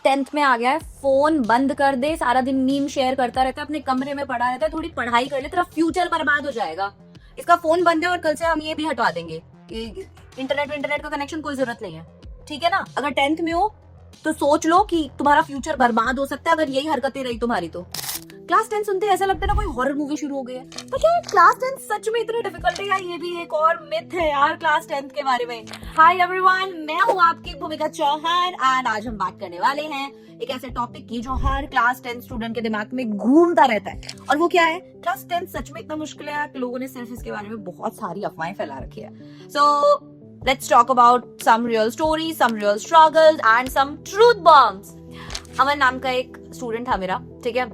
10th में आ गया है, फोन बंद कर दे, सारा दिन मीम शेयर करता रहता है, अपने कमरे में पड़ा रहता है, थोड़ी पढ़ाई कर ले, तेरा फ्यूचर बर्बाद हो जाएगा। इसका फोन बंद है और कल से हम ये भी हटवा देंगे कि इंटरनेट का कनेक्शन कोई जरूरत नहीं है, ठीक है ना। अगर 10th में हो तो सोच लो कि तुम्हारा फ्यूचर बर्बाद हो सकता है अगर यही हरकतें रही तुम्हारी तो। क्लास 10 सुनते ऐसा लगता है ना कोई हॉरर मूवी शुरू हो गई है। तो क्या क्लास 10 सच में इतनी डिफिकल्ट है या ये भी एक और मिथ है यार क्लास 10 के बारे में। हाय एवरीवन, मैं हूँ आपकी भूमिका चौहान एंड आज हम बात करने वाले हैं एक ऐसे टॉपिक की जो हर क्लास 10 स्टूडेंट के दिमाग में घूमता रहता है, और वो क्या है, क्लास 10 सच में इतना मुश्किल है कि लोगों ने सिर्फ इसके बारे में बहुत सारी अफवाहें फैला रखी है। सो let's talk about some real stories, some real struggles and some truth bombs। अमन नाम का एक स्टूडेंट था मेरा, ठीक है,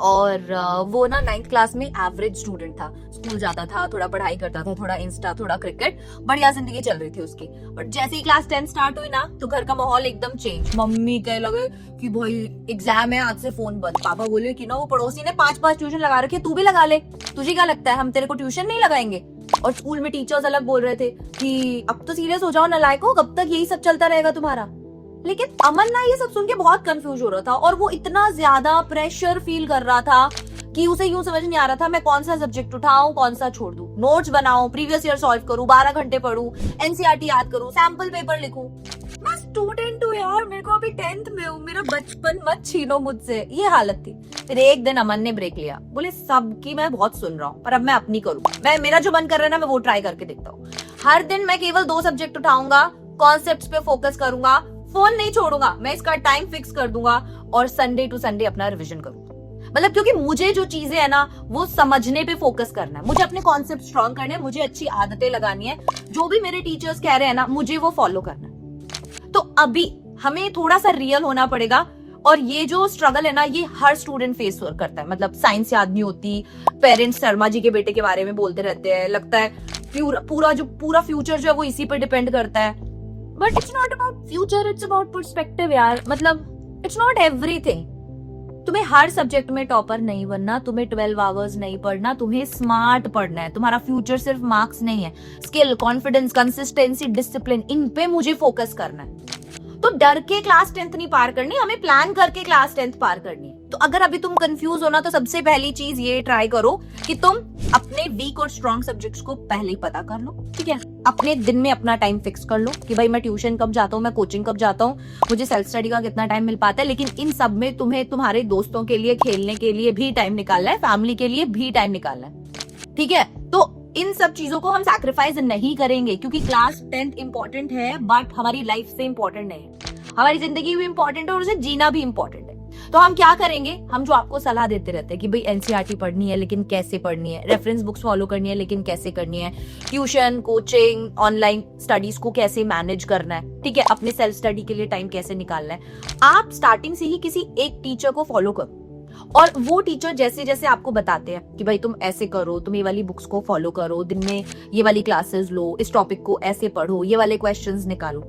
और वो ना 9th क्लास में एवरेज स्टूडेंट था, स्कूल जाता था, थोड़ा पढ़ाई करता था, थोड़ा इंस्टा, थोड़ा क्रिकेट, बढ़िया जिंदगी चल रही थी उसकी। बट जैसे ही क्लास 10 स्टार्ट हुई ना तो घर का माहौल एकदम चेंज। मम्मी कह लगे कि भाई एग्जाम है, आज से फोन बंद। पापा बोले कि ना वो पड़ोसी ने 5-5 ट्यूशन लगा रखे, तू भी लगा ले, तुझे क्या लगता है हम तेरे को ट्यूशन नहीं लगाएंगे। और स्कूल में टीचर्स अलग बोल रहे थे कि अब तो सीरियस हो जाओ नालायको, कब तक यही सब चलता रहेगा तुम्हारा। लेकिन अमन ना ये सब सुन के बहुत कंफ्यूज हो रहा था और वो इतना ज्यादा प्रेशर फील कर रहा था कि उसे यूं समझ नहीं आ रहा था मैं कौन सा सब्जेक्ट उठाऊं, कौन सा छोड़ दूं, नोट्स बनाऊं, प्रीवियस ईयर सॉल्व करूं, 12 घंटे पढूं, एनसीईआरटी याद करूं, सैंपल पेपर लिखूं। मैं स्टूडेंट हूँ यार, मेरे को अभी 10th में हूँ, मेरा बचपन मत छीनो मुझसे, ये हालत थी। फिर एक दिन अमन ने ब्रेक लिया, बोले सबकी मैं बहुत सुन रहा हूँ पर अब मैं अपनी करूँ, मैं मेरा जो मन कर रहा है ना मैं वो ट्राई करके देखता हूँ। हर दिन मैं केवल 2 सब्जेक्ट उठाऊंगा, कॉन्सेप्ट्स पे फोकस करूंगा, फोन नहीं छोड़ूंगा, मैं इसका टाइम फिक्स कर दूंगा और संडे टू संडे अपना रिवीजन करूंगा। मतलब क्योंकि मुझे जो चीजें है ना वो समझने पे फोकस करना है, मुझे अपने कॉन्सेप्ट स्ट्रॉन्ग करने हैं, मुझे अच्छी आदतें लगानी है, जो भी मेरे टीचर्स कह रहे हैं ना मुझे वो फॉलो करना है। तो अभी हमें थोड़ा सा रियल होना पड़ेगा, और ये जो स्ट्रगल है ना ये हर स्टूडेंट फेस करता है। मतलब साइंस याद नहीं होती, पेरेंट्स शर्मा जी के बेटे के बारे में बोलते रहते हैं, लगता है पूरा फ्यूचर जो है वो इसी पे डिपेंड करता है। But it's not about future, it's about perspective यार। मतलब इट्स नॉट एवरीथिंग। तुम्हें हर सब्जेक्ट में टॉपर नहीं बनना, तुम्हें 12 आवर्स नहीं पढ़ना, तुम्हें स्मार्ट पढ़ना है। तुम्हारा फ्यूचर सिर्फ मार्क्स नहीं है, स्किल, कॉन्फिडेंस, कंसिस्टेंसी, डिसिप्लिन, इन पे मुझे फोकस करना है। तो डर के क्लास 10th नहीं पार करनी, हमें प्लान करके क्लास 10th पार करनी है। तो अगर अभी तुम कंफ्यूज हो ना तो सबसे पहली चीज ये ट्राई करो कि तुम अपने वीक और स्ट्रॉन्ग सब्जेक्ट्स को पहले ही पता कर लो, ठीक है। अपने दिन में अपना टाइम फिक्स कर लो कि भाई मैं ट्यूशन कब जाता हूँ, मैं कोचिंग कब जाता हूँ, मुझे सेल्फ स्टडी का कितना टाइम मिल पाता है। लेकिन इन सब में तुम्हें तुम्हारे दोस्तों के लिए, खेलने के लिए भी टाइम निकालना है, फैमिली के लिए भी टाइम निकालना है, ठीक है। तो इन सब चीजों को हम सैक्रिफाइस नहीं करेंगे क्योंकि क्लास 10th इंपॉर्टेंट है बट हमारी लाइफ से इंपॉर्टेंट नहीं है। हमारी जिंदगी भी इंपॉर्टेंट है और उसे जीना भी इंपॉर्टेंट है। तो हम क्या करेंगे, हम जो आपको सलाह देते रहते हैं कि भाई एनसीईआरटी पढ़नी है लेकिन कैसे पढ़नी है, रेफरेंस बुक्स फॉलो करनी है लेकिन कैसे करनी है, ट्यूशन, कोचिंग, ऑनलाइन स्टडीज को कैसे मैनेज करना है, ठीक है, अपने सेल्फ स्टडी के लिए टाइम कैसे निकालना है। आप स्टार्टिंग से ही किसी एक टीचर को फॉलो करो और वो टीचर जैसे जैसे आपको बताते हैं कि भाई तुम ऐसे करो, तुम ये वाली बुक्स को फॉलो करो, दिन में ये वाली क्लासेस लो, इस टॉपिक को ऐसे पढ़ो, ये वाले क्वेश्चंस निकालो,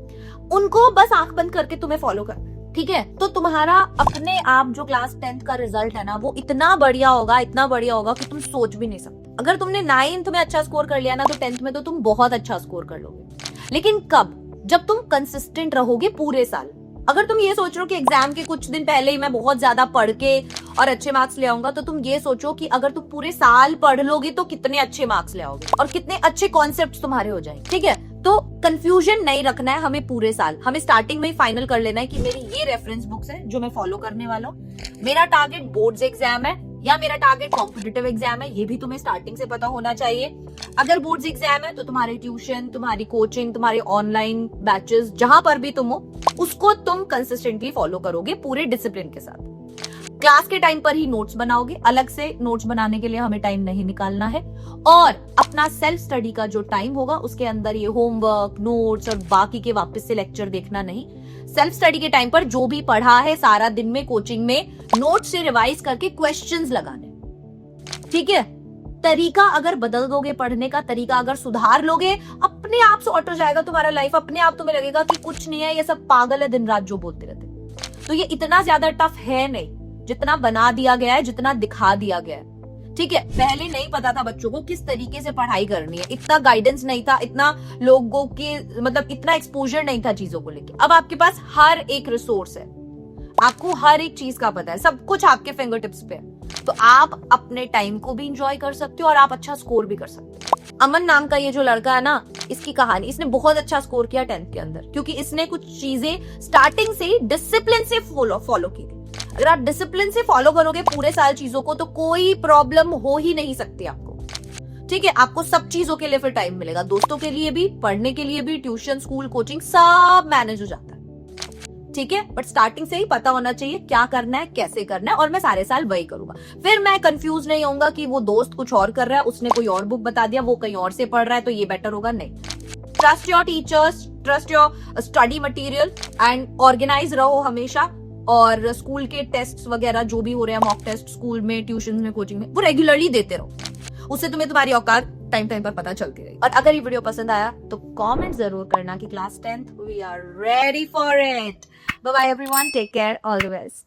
उनको बस आंख बंद करके तुम्हें फॉलो करना, ठीक है। तो तुम्हारा अपने आप जो क्लास 10th का रिजल्ट है ना वो इतना बढ़िया होगा कि तुम सोच भी नहीं सकते। अगर तुमने 9th में अच्छा स्कोर कर लिया ना तो 10th में तो तुम बहुत अच्छा स्कोर कर लोगे। लेकिन कब, जब तुम कंसिस्टेंट रहोगे पूरे साल। अगर तुम ये सोच रहे हो कि एग्जाम के कुछ दिन पहले ही मैं बहुत ज्यादा पढ़ के और अच्छे मार्क्स ले आऊंगा, तो तुम ये सोचो कि अगर तुम पूरे साल पढ़ लोगे तो कितने अच्छे मार्क्स ले आओगे और कितने अच्छे कॉन्सेप्ट्स तुम्हारे हो जाएंगे, ठीक है। तो कंफ्यूजन नहीं रखना है हमें पूरे साल, हमें स्टार्टिंग में ही फाइनल कर लेना है कि मेरी ये रेफरेंस बुक्स है जो मैं फॉलो करने वाला हूँ, मेरा टारगेट बोर्ड्स एग्जाम है या मेरा टारगेट कॉम्पिटिटिव एग्जाम है, ये भी तुम्हें स्टार्टिंग से पता होना चाहिए। अगर बोर्ड्स एग्जाम है तो तुम्हारे ट्यूशन, तुम्हारी कोचिंग, तुम्हारे ऑनलाइन बैचेस, जहां पर भी तुम हो उसको तुम कंसिस्टेंटली फॉलो करोगे पूरे डिसिप्लिन के साथ। क्लास के टाइम पर ही नोट्स बनाओगे, अलग से नोट्स बनाने के लिए हमें टाइम नहीं निकालना है। और अपना सेल्फ स्टडी का जो टाइम होगा उसके अंदर ये होमवर्क, नोट्स और बाकी के वापस से लेक्चर देखना नहीं। सेल्फ स्टडी के टाइम पर जो भी पढ़ा है सारा दिन में कोचिंग में नोट्स से रिवाइज करके क्वेश्चंस लगाने, ठीक है। तरीका अगर बदल दोगे, पढ़ने का तरीका अगर सुधार लोगे, अपने आप सॉर्ट हो जाएगा तुम्हारा लाइफ। अपने आप तुम्हें लगेगा कि कुछ नहीं है, ये सब पागल है दिन रात जो बोलते रहते। तो ये इतना ज्यादा टफ है नहीं जितना बना दिया गया है, जितना दिखा दिया गया है, ठीक है। पहले नहीं पता था बच्चों को किस तरीके से पढ़ाई करनी है, इतना गाइडेंस नहीं था, इतना लोगों के मतलब इतना एक्सपोजर नहीं था चीजों को लेके। अब आपके पास हर एक रिसोर्स है, आपको हर एक चीज का पता है, सब कुछ आपके फिंगर टिप्स पे है, तो आप अपने टाइम को भी इंजॉय कर सकते हो और आप अच्छा स्कोर भी कर सकते हो। अमन नाम का ये जो लड़का है ना, इसकी कहानी, इसने बहुत अच्छा स्कोर किया 10th के अंदर, क्योंकि इसने कुछ चीजें स्टार्टिंग से डिसिप्लिन से फॉलो की थी। अगर आप डिसिप्लिन से फॉलो करोगे पूरे साल चीजों को, तो कोई प्रॉब्लम हो ही नहीं सकती आपको। ठीक है, आपको सब चीजों के लिए फिर टाइम मिलेगा, दोस्तों के लिए भी, पढ़ने के लिए भी, ट्यूशन, स्कूल, कोचिंग, सब मैनेज हो जाता है। ठीक है, बट स्टार्टिंग से ही पता होना चाहिए क्या करना है, कैसे करना है, और मैं सारे साल वही करूंगा। फिर मैं कंफ्यूज नहीं होऊंगा कि वो दोस्त कुछ और कर रहा है, उसने कोई और बुक बता दिया, वो कहीं और से पढ़ रहा है, तो ये बेटर होगा। नहीं, trust your teachers, trust your study material and organise रहो हमेशा। और स्कूल के टेस्ट वगैरह जो भी हो रहे हैं, मॉक टेस्ट स्कूल में, ट्यूशन में, कोचिंग में, वो रेगुलरली देते रहो। उससे तुम्हें तुम्हारी औकात टाइम टाइम पर पता चलती रहेगी। और अगर ये वीडियो पसंद आया तो कमेंट जरूर करना कि class 10th we are ready for it. Bye bye everyone, take care, all the best.